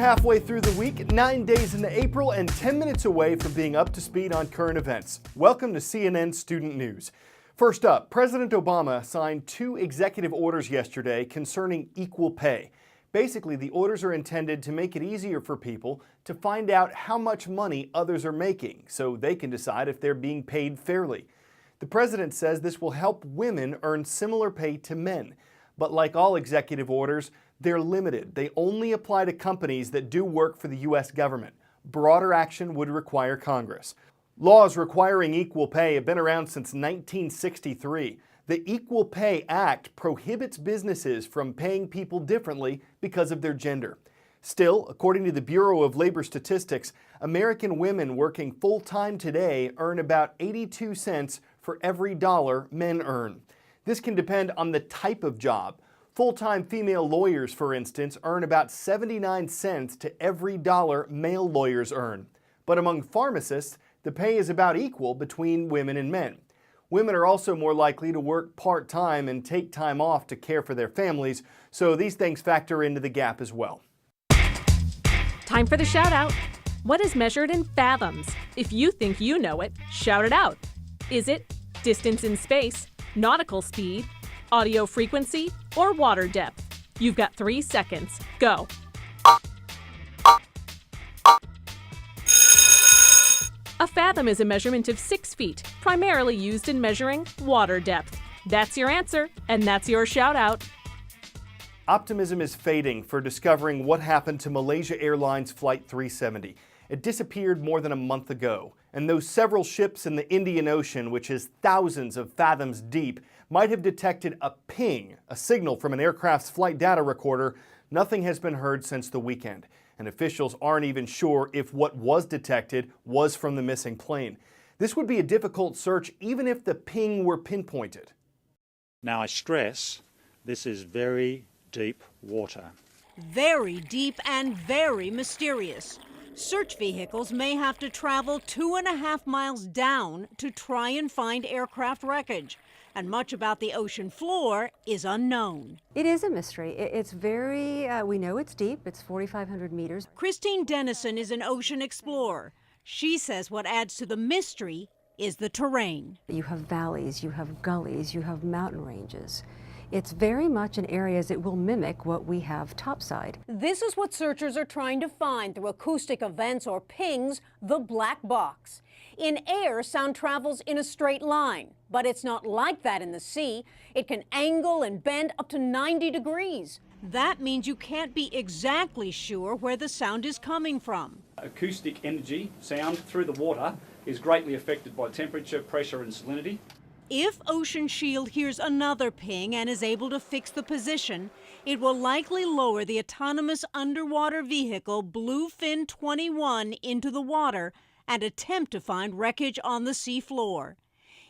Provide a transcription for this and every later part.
halfway through the week, 9 days into April, and 10 minutes away from being up to speed on current events. Welcome to CNN Student News. First up, President Obama signed 2 executive orders yesterday concerning equal pay. Basically, the orders are intended to make it easier for people to find out how much money others are making, so they can decide if they're being paid fairly. The president says this will help women earn similar pay to men. But like all executive orders, they're limited. They only apply to companies that do work for the U.S. government. Broader action would require Congress. Laws requiring equal pay have been around since 1963. The Equal Pay Act prohibits businesses from paying people differently because of their gender. Still, according to the Bureau of Labor Statistics, American women working full-time today earn about 82 cents for every dollar men earn. This can depend on the type of job. Full-time female lawyers, for instance, earn about 79 cents to every dollar male lawyers earn. But among pharmacists, the pay is about equal between women and men. Women are also more likely to work part-time and take time off to care for their families, so these things factor into the gap as well. Time for the shout-out. What is measured in fathoms? If you think you know it, shout it out. Is it distance in space, nautical speed, audio frequency, or water depth? You've got 3 seconds. Go. A fathom is a measurement of 6 feet, primarily used in measuring water depth. That's your answer, and that's your shout out. Optimism is fading for discovering what happened to Malaysia Airlines Flight 370. It disappeared more than a month ago, and those several ships in the Indian Ocean, which is thousands of fathoms deep, might have detected a ping, a signal from an aircraft's flight data recorder. Nothing has been heard since the weekend, and officials aren't even sure if what was detected was from the missing plane. This would be a difficult search even if the ping were pinpointed. Now I stress, this is very deep water. Very deep and very mysterious. Search vehicles may have to travel 2.5 miles down to try and find aircraft wreckage. And much about the ocean floor is unknown. It is a mystery. It's very, we know it's deep. It's 4,500 meters. Christine Dennison is an ocean explorer. She says what adds to the mystery is the terrain. You have valleys, you have gullies, you have mountain ranges. It's very much in areas that will mimic what we have topside. This is what searchers are trying to find through acoustic events or pings, the black box. In air, sound travels in a straight line, but it's not like that in the sea. It can angle and bend up to 90 degrees. That means you can't be exactly sure where the sound is coming from. Acoustic energy, sound through the water, is greatly affected by temperature, pressure and salinity. If Ocean Shield hears another ping and is able to fix the position, it will likely lower the autonomous underwater vehicle Bluefin 21 into the water and attempt to find wreckage on the seafloor.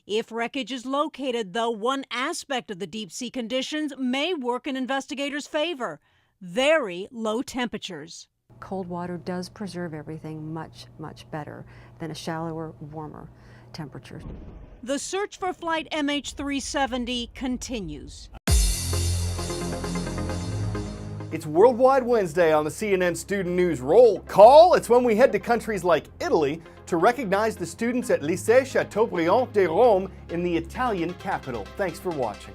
If wreckage is located, though, one aspect of the deep sea conditions may work in investigators' favor: very low temperatures. Cold water does preserve everything much, much better than a shallower, warmer temperature. The search for flight MH370 continues. It's Worldwide Wednesday on the CNN Student News Roll Call. It's when we head to countries like Italy to recognize the students at Lycée Chateaubriand de Rome in the Italian capital. Thanks for watching.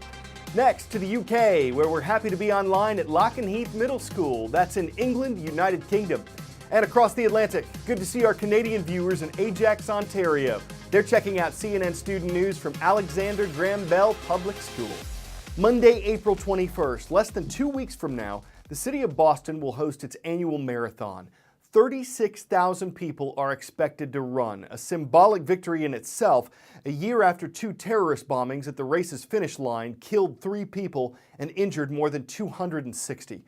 Next to the UK, where we're happy to be online at Lockheath Middle School. That's in England, United Kingdom. And across the Atlantic, good to see our Canadian viewers in Ajax, Ontario. They're checking out CNN Student News from Alexander Graham Bell Public School. Monday, April 21st, less than 2 weeks from now, the city of Boston will host its annual marathon. 36,000 people are expected to run, a symbolic victory in itself, a year after 2 terrorist bombings at the race's finish line killed 3 people and injured more than 260.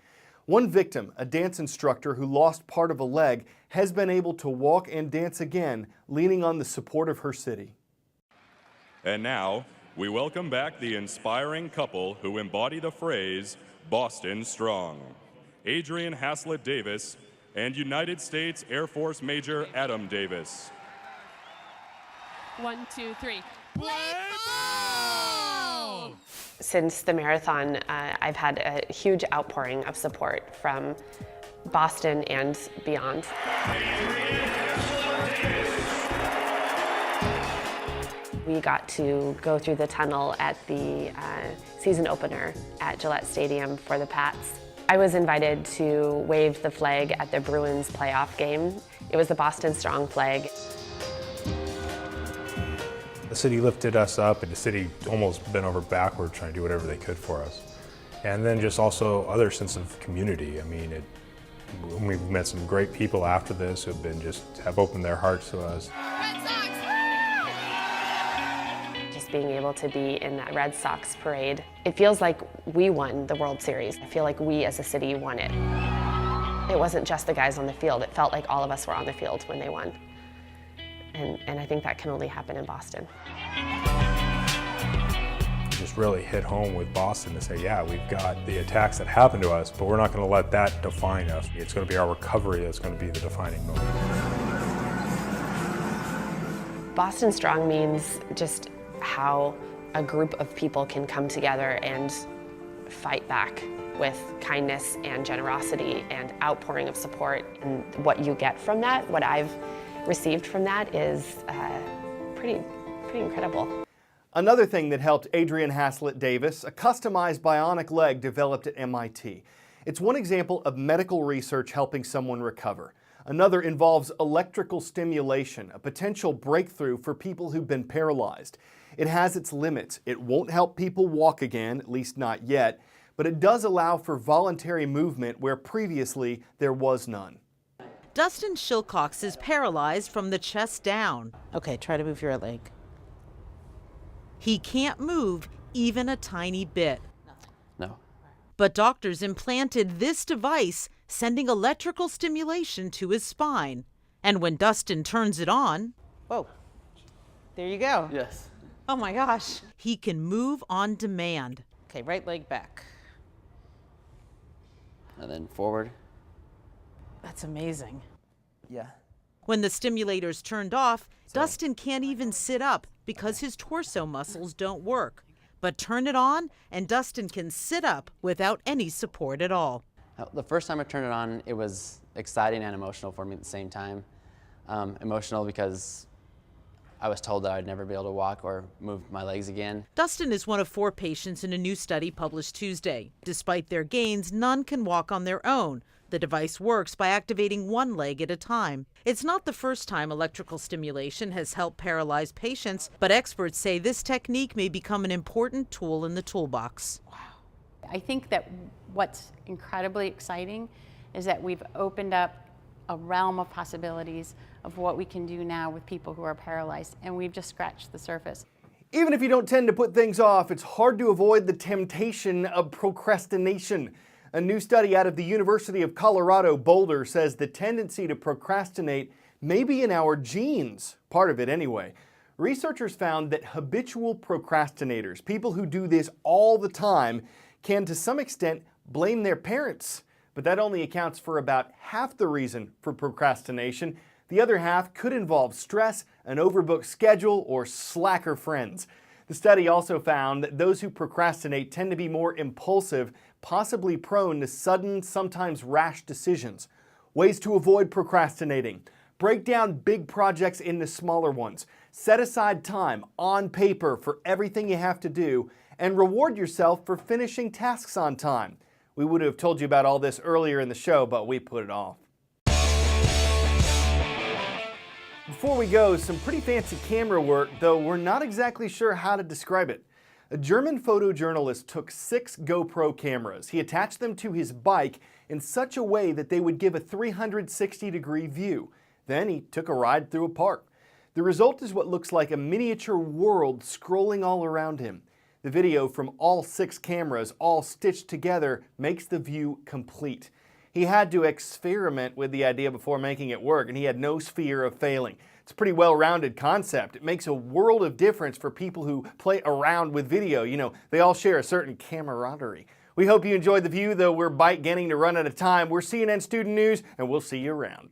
One victim, a dance instructor who lost part of a leg, has been able to walk and dance again, leaning on the support of her city. And now, we welcome back the inspiring couple who embody the phrase, Boston Strong. Adrian Haslett Davis and United States Air Force Major Adam Davis. 1, 2, 3. Play ball! Since the marathon, I've had a huge outpouring of support from Boston and beyond. We got to go through the tunnel at the season opener at Gillette Stadium for the Pats. I was invited to wave the flag at the Bruins playoff game. It was the Boston Strong flag. The city lifted us up, and the city almost bent over backward trying to do whatever they could for us. And then just also other sense of community. I mean, we've met some great people after this who have opened their hearts to us. Just being able to be in that Red Sox parade, it feels like we won the World Series. I feel like we as a city won it. It wasn't just the guys on the field. It felt like all of us were on the field when they won. And I think that can only happen in Boston. It just really hit home with Boston to say, yeah, we've got the attacks that happened to us, but we're not going to let that define us. It's going to be our recovery that's going to be the defining moment. Boston Strong means just how a group of people can come together and fight back with kindness and generosity and outpouring of support. And what you get from that, what I've received from that, is pretty incredible. Another thing that helped Adrienne Haslett Davis, a customized bionic leg developed at MIT. It's one example of medical research helping someone recover. Another involves electrical stimulation, a potential breakthrough for people who've been paralyzed. It has its limits. It won't help people walk again, at least not yet, but it does allow for voluntary movement where previously there was none. Dustin Shilcox is paralyzed from the chest down. Okay, try to move your leg. He can't move even a tiny bit. No. But doctors implanted this device, sending electrical stimulation to his spine. And when Dustin turns it on, whoa, there you go. Yes. Oh my gosh. He can move on demand. Okay, right leg back. And then forward. That's amazing. Yeah. When the stimulator's turned off, Dustin can't even sit up because his torso muscles don't work. But turn it on, and Dustin can sit up without any support at all. The first time I turned it on, it was exciting and emotional for me at the same time. Emotional because I was told that I'd never be able to walk or move my legs again. Dustin is one of 4 patients in a new study published Tuesday. Despite their gains, none can walk on their own. The device works by activating one leg at a time. It's not the first time electrical stimulation has helped paralyzed patients, but experts say this technique may become an important tool in the toolbox. Wow. I think that what's incredibly exciting is that we've opened up a realm of possibilities of what we can do now with people who are paralyzed, and we've just scratched the surface. Even if you don't tend to put things off, it's hard to avoid the temptation of procrastination. A new study out of the University of Colorado Boulder says the tendency to procrastinate may be in our genes, part of it anyway. Researchers found that habitual procrastinators, people who do this all the time, can to some extent blame their parents. But that only accounts for about half the reason for procrastination. The other half could involve stress, an overbooked schedule, or slacker friends. The study also found that those who procrastinate tend to be more impulsive, possibly prone to sudden, sometimes rash decisions. Ways to avoid procrastinating: break down big projects into smaller ones. Set aside time on paper for everything you have to do, and reward yourself for finishing tasks on time. We would have told you about all this earlier in the show, but we put it off. Before we go, some pretty fancy camera work, though we're not exactly sure how to describe it. A German photojournalist took 6 GoPro cameras. He attached them to his bike in such a way that they would give a 360-degree view. Then he took a ride through a park. The result is what looks like a miniature world scrolling all around him. The video from all 6 cameras, all stitched together, makes the view complete. He had to experiment with the idea before making it work, and he had no fear of failing. It's a pretty well-rounded concept. It makes a world of difference for people who play around with video. You know, they all share a certain camaraderie. We hope you enjoyed the view, though we're beginning to run out of time. We're CNN Student News, and we'll see you around.